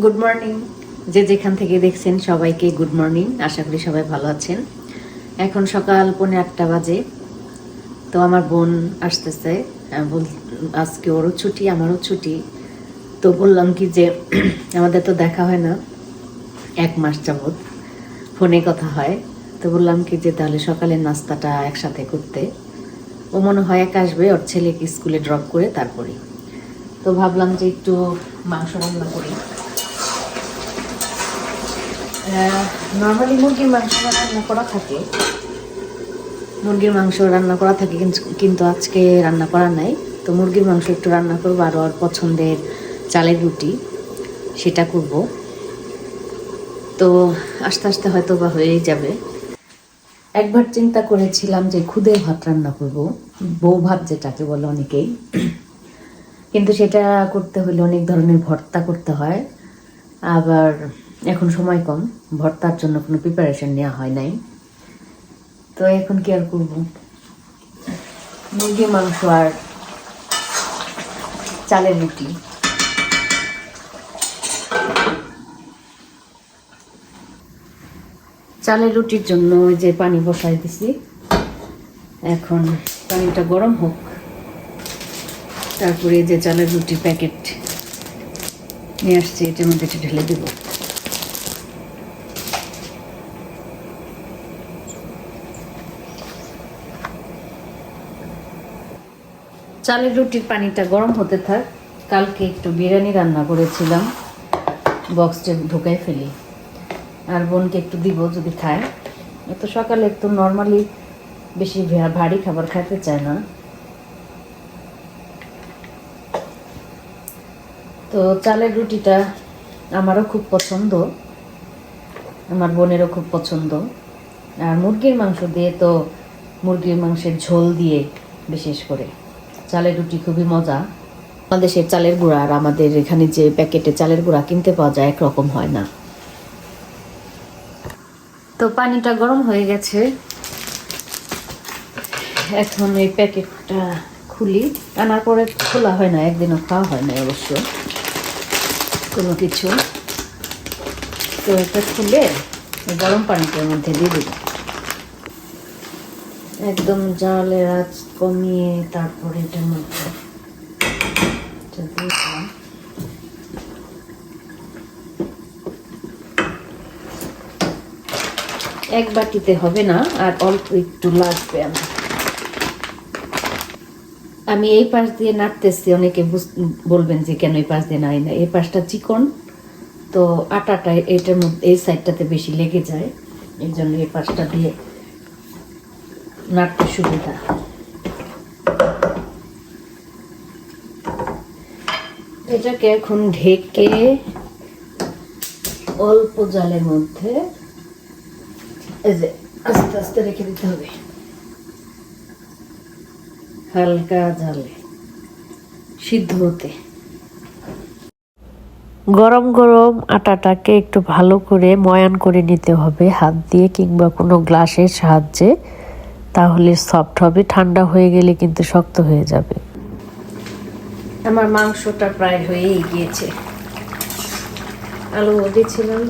Good morning. যে যেখান থেকে দেখছেন সবাইকে গুড মর্নিং। আশা করি সবাই ভালো আছেন। এখন সকাল 8:45 বাজে। তো আমার বোন আসতেছে, আজকে ওরও ছুটি আমারও ছুটি। তো বললাম কি যে আমাদের তো দেখা হয় না 1 মাস যাবৎ, ফোনে কথা হয়। তো বললাম কি যে তাহলে সকালের নাস্তাটা একসাথে করতে। ও মনে হয় একা আসবে, ওর ছেলেকে স্কুলে ড্রপ করে তারপরে। তো ভাবলাম যে একটু মাংস রান্না করি। নর্মালি মুরগির মাংস রান্না করা থাকে, কিন্তু আজকে রান্না করা নাই। তো মুরগির মাংস একটু রান্না করবো, আর ওর পছন্দের চালের রুটি সেটা করব। তো আস্তে আস্তে হয়তো বা হয়েই যাবে। একবার চিন্তা করেছিলাম যে খুদে ভাত রান্না করব, বউ ভাত যেটাকে বলে অনেকেই, কিন্তু সেটা করতে হলে অনেক ধরনের ভর্তা করতে হয়। আবার এখন সময় কম, ভর্তার জন্য কোনো প্রিপারেশন নেওয়া হয় নাই। তো এখন কি আর করবো, মুরগির মাংস আর চালের রুটি। চালের রুটির জন্য ওই যে পানি বসাই দিছি, এখন পানিটা গরম হোক, তারপরে যে চালের রুটির প্যাকেট নিয়ে আসছি এটার মধ্যে ঢেলে দেব। চালের রুটির পানিটা গরম হতে থাক। কালকে একটু বিরিয়ানি রান্না করেছিলাম, বক্সে ঢুকাই ফেলি, আর বোনকে একটু দিব যদি খায়। এত সকালে একটু নর্মালি বেশি ভারী খাবার খেতে চায় না। তো চালের রুটিটা আমারও খুব পছন্দ, আমার বোনেরও খুব পছন্দ। আর মুরগির মাংস দিয়ে তো মুরগির মাংসের ঝোল দিয়ে বিশেষ করে চালের রুটি খুবই মজা। বাংলাদেশের চালের গুঁড়া আর আমাদের এখানে যে প্যাকেটে চালের গুঁড়া কিনতে পাওয়া যায় একরকম হয় না। তো পানিটা গরম হয়ে গেছে, এখন এই প্যাকেটটা খুলি। আনার পরে খোলা হয় না, একদিনও খাওয়া হয় না অবশ্য কোনো কিছু। তো এটা খুলে গরম পানিটার মধ্যে দিয়ে দিই, একদম জালের আঁচ কমিয়ে। তারপরে এটার মধ্যে এক বাটিতে হবে না, আর অল্প একটু লাগবে। আমি এই পাশ দিয়ে নাড়তেছি, অনেকে বলবেন যে কেন এই পাশ দিয়ে নাড়ি না। এই পাশটা চিকন, তো আটাটা এটার মধ্যে এই সাইডটাতে বেশি লেগে যায়, এই জন্য এই পাশটা দিয়ে নাড়তে সুবিধা। এটাকে এখন ঢেকে অল্প জালের মধ্যে এই যে আস্তে আস্তে রেখে দিতে হবে, হালকা জালে সিদ্ধ হতে। গরম গরম আটাটাকে একটু ভালো করে ময়ান করে নিতে হবে হাত দিয়ে কিংবা কোনো গ্লাসের সাহায্যে, তাহলে সফট হবে। ঠান্ডা হয়ে গেলে কিন্তু শক্ত হয়ে যাবে। আমার মাংসটা প্রায় হয়েই গিয়েছে। আলু দিয়েছিলাম,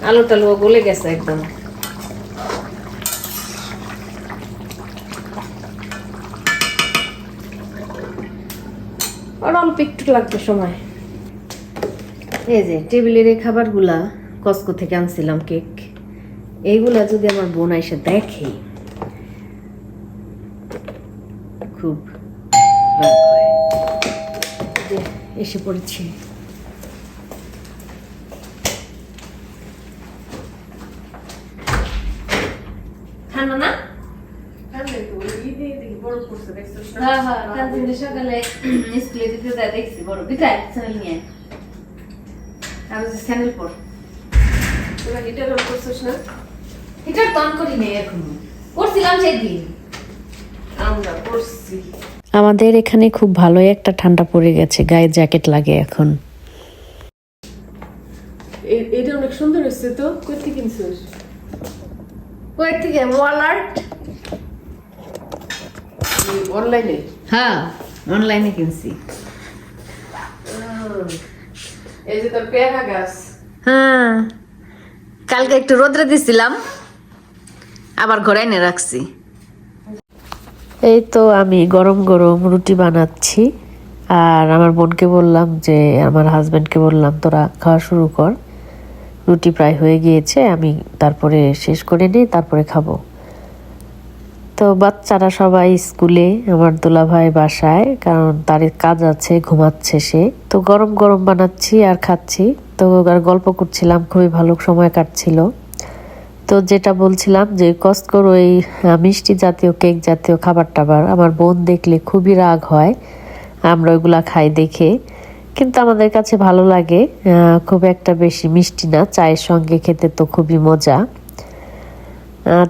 আলু টালু গলে গেছে একদম। আর অল্প একটু লাগবে সময়। এই যে টেবিলের এই খাবারগুলা কসকো থেকে আনছিলাম, কেক, এইগুলা যদি আমার বোন এসে দেখে খুব রাগ হয়। এসে পড়েছি। ঠান্ডা না? সকালে স্কুলে দিতে যায় দেখছি বড় বিদায় স্যান্ডেল নিয়ে। আমি স্যান্ডেল পর হিটার অন করছিস না? হিটার তো অন করি নাই এখনো, করছিলাম সেদিন আমরা করছি। আমাদের এখানে খুব ভালোই একটা ঠান্ডা পড়ে গেছে, গায়ে জ্যাকেট লাগে এখন। এটা অনেক সুন্দর হয়েছে। তো কই থেকে কিনছিস? কই থেকে? ওয়ালমার্ট। অনলাইনে? হ্যাঁ, অনলাইনে কিনছি। এই যে তোর পেয়ারা গাছ। হ্যাঁ, কালকে একটু রোদ্রে দিছিলাম, আবার ঘরে এনে রাখছি। এই তো আমি গরম গরম রুটি বানাচ্ছি, আর আমার বোনকে বললাম যে, আমার হাজবেন্ডকে বললাম তোরা খাওয়া শুরু কর, রুটি প্রায় হয়ে গিয়েছে, আমি তারপরে শেষ করে নিই, তারপরে খাবো। তো বাচ্চারা সবাই স্কুলে, আমার দুলাভাই বাসায়, কারণ তার কাজ আছে, ঘুমাচ্ছে সে। তো গরম গরম বানাচ্ছি আর খাচ্ছি, তো আর গল্প করছিলাম, খুবই ভালো সময় কাটছিল। তো যেটা বলছিলাম যে কস্টকোর ওই মিষ্টি জাতীয় কেক জাতীয় খাবার টাবার আমার বোন দেখলে খুবই রাগ হয়, আমরা ওইগুলা খাই দেখে, কিন্তু আমাদের কাছে ভালো লাগে। খুব একটা বেশি মিষ্টি না, চায়ের সঙ্গে খেতে তো খুবই মজা।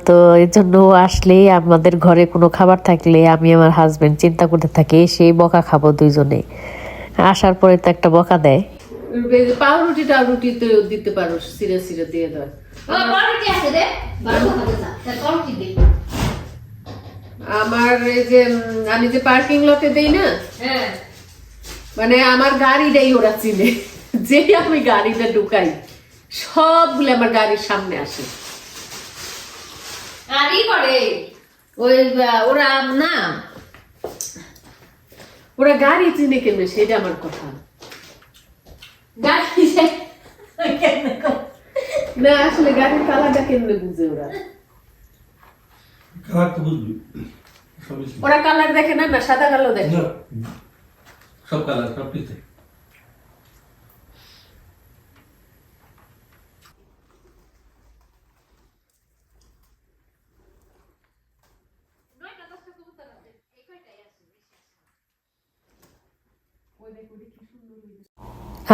তো এই জন্য আসলেই আমাদের ঘরে কোনো খাবার থাকলে আমি আমার হাজবেন্ড চিন্তা করতে থাকি সেই বকা খাবো দুইজনে। আসার পরে তো একটা বকা দেয়। পাউরুটিটা রুটিতে দিতে পারো, সিরে সিরে দিয়ে দাও। আমার এই যে আমি যে পার্কিং লটে দেই না, মানে আমার গাড়িটাই ওরা চিনে, যে আমি গাড়িটা ঢুকাই সবগুলো আমার গাড়ির সামনে আসে। ওই ওরা না, ওরা গাড়ি চিনে কেমনে সেটা আমার কথা না, আসলে গাড়ির কালারটা কেমনে বুঝে ওরা? কালার তো বুঝবি, ওরা কালার দেখে না, না সাদা কালো দেখে। সব কালার সব কিছু।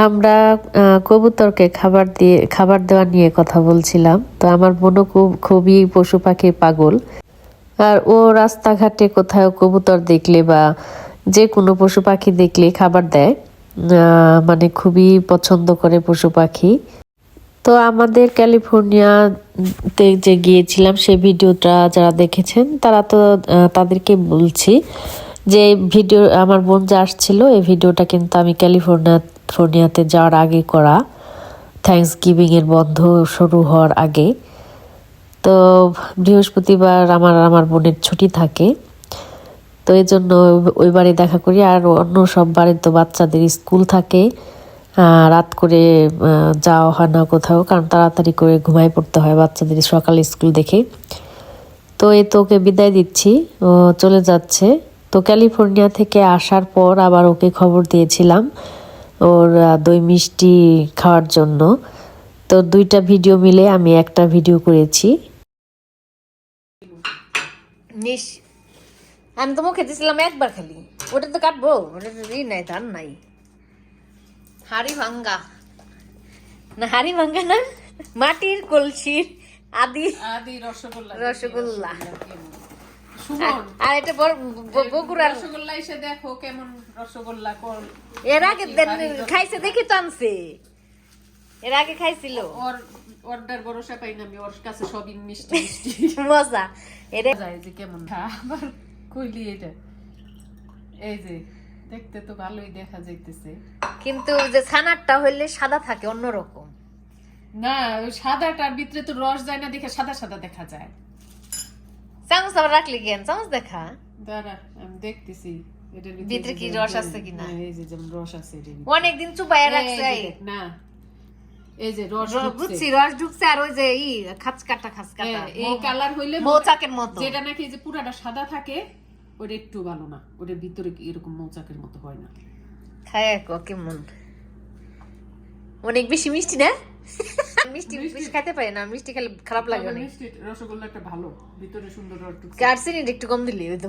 আমরা কবুতরকে খাবার দেওয়া নিয়ে কথা বলছিলাম। তো আমার বোনও খুবই পশু পাখি পাগল, আর ও রাস্তাঘাটে কোথাও কবুতর দেখলে বা যে কোনো পশু পাখি দেখলে খাবার দেয়, মানে খুবই পছন্দ করে পশু পাখি। তো আমাদের ক্যালিফোর্নিয়াতে যে গিয়েছিলাম সেই ভিডিওটা যারা দেখেছেন তারা তো তাদেরকে বলছি যে ভিডিও আমার বোন যে আসছিল এই ভিডিওটা কিন্তু আমি ক্যালিফোর্নিয়াতে যাওয়ার আগে করা, থ্যাঙ্কস গিভিং এর বন্ধ শুরু হওয়ার আগে। তো বৃহস্পতিবার আমার বোনের ছুটি থাকে, তো এই জন্য ওই বাড়ি দেখা করি, আর অন্য সব বাড়ি তো বাচ্চাদের স্কুল থাকে, রাত করে যাওয়া হয় না কোথাও, কারণ তাড়াতাড়ি করে ঘুমায় পড়তে হয় বাচ্চাদের সকালে স্কুল দেখে। তো এই তো ওকে বিদায় দিচ্ছি, ও চলে যাচ্ছে। তো ক্যালিফোর্নিয়া থেকে আসার পর আবার ওকে খবর দিয়েছিলাম ওর দই মিষ্টি খাওয়ার জন্য। তো দুইটা ভিডিও মিলে আমি একটা ভিডিও করেছি। আমি তো মুখে দিছিলাম একবার খালি, ওটা তো কাটবো, ওটা তো নাই, ধান নাই। হাড়ি ভাঙ্গা না, হাড়ি ভাঙ্গা না, মাটির কলসির আদি রসগোল্লা। আর এটা বগুড়ার রসগোল্লা এসে দেখো কেমন রসগোল্লা কর। এর আগে খাইছে দেখি তো আনছে, এর আগে খাইছিল। অর্ডার ভরসা পাই না আমি, ওর কাছে সবই মিষ্টি মিষ্টি মজা। এটা যায় যে কেমন আবার কইলি এটা, এই যে দেখতে তো ভালোই দেখা যাইতেছে, কিন্তু যে ছানারটা হইলে সাদা থাকে অন্যরকম। না ওই সাদাটার ভিতরে তো রস যায় না, দেখে সাদা সাদা দেখা যায়। চামচ আবার রাখলি কেন? চামচ দেখা, দাঁড়া আমি দেখতেছি এটার ভিতরে কি রস আছে কিনা। এই যে যেমন রস আছে এটার ভিতরে। অনেকদিন চুপাইয়া রাখছে। না এই যে রস বুঝছি, রস ঢুকছে, আর ওই যে খাঁচকাটা এই কালার হইলে মৌচাকের মতো, যেটা নাকি যে পুরাটা সাদা থাকে ওটা একটু ভালো না, ওটার ভিতরে এরকম মৌচাকের মতো হয় না। খায় কেমন, অনেক বেশি মিষ্টি না? মিষ্টি বেশি খেতে পারে না, মিষ্টি খেলে খারাপ লাগে অনেক। রসগোল্লাটা ভালো, ভিতরে সুন্দর রস ঢুকছে। কারসিনি একটু কম দিলি, ওই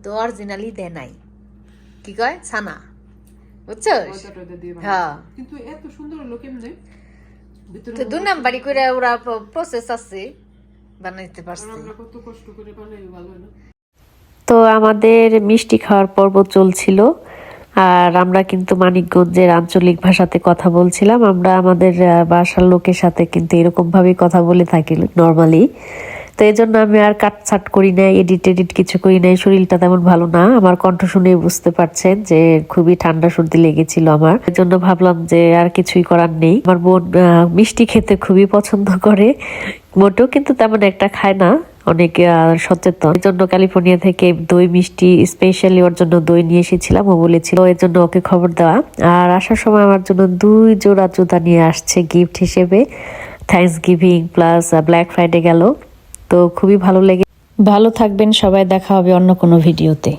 তো অরিজিনালি দেয় নাই, কি কয় ছানা, বুঝছো? হ্যাঁ, কিন্তু এত সুন্দর হলো কেমনে? তো 2 নাম্বারই করে ওরা প্রসেস আছে, বানাইতে পারছে। আমরা কত কষ্ট করে বানাই, ভালো না? তো আমাদের মিষ্টি খাওয়ার পর্ব চলছিল, আর আমরা কিন্তু মানিকগঞ্জের আঞ্চলিক ভাষাতে কথা বলছিলাম। আমরা আমাদের বাসার লোকের সাথে কিন্তু এরকম ভাবে কথা বলে থাকি নর্মালি, তো এই জন্য আমি আর কাটছাট করি নাই, এডিট কিছু করি নাই। শরীরটা তেমন ভালো না, আমার কণ্ঠ শুনে বুঝতে পারছেন যে খুবই ঠান্ডা সর্দি লেগেছিল আমার। এই জন্য ভাবলাম যে আর কিছুই করার নেই। আমার বোন মিষ্টি খেতে খুবই পছন্দ করে, মোটেও কিন্তু তেমন একটা খায় না, অনেক সচেতন। এই জন্য ক্যালিফোর্নিয়া থেকে দই মিষ্টি স্পেশালি ওর জন্য দই নিয়ে এসেছিলাম, ও বলেছিল, এর জন্য ওকে খবর দেওয়া। আর আসার সময় আমার জন্য 2 জোড়া জুতা নিয়ে আসছে গিফট হিসেবে। Thanks giving plus black Friday গেল, তো খুবই ভালো লেগে। ভালো থাকবেন সবাই, দেখা হবে অন্য কোনো ভিডিওতে।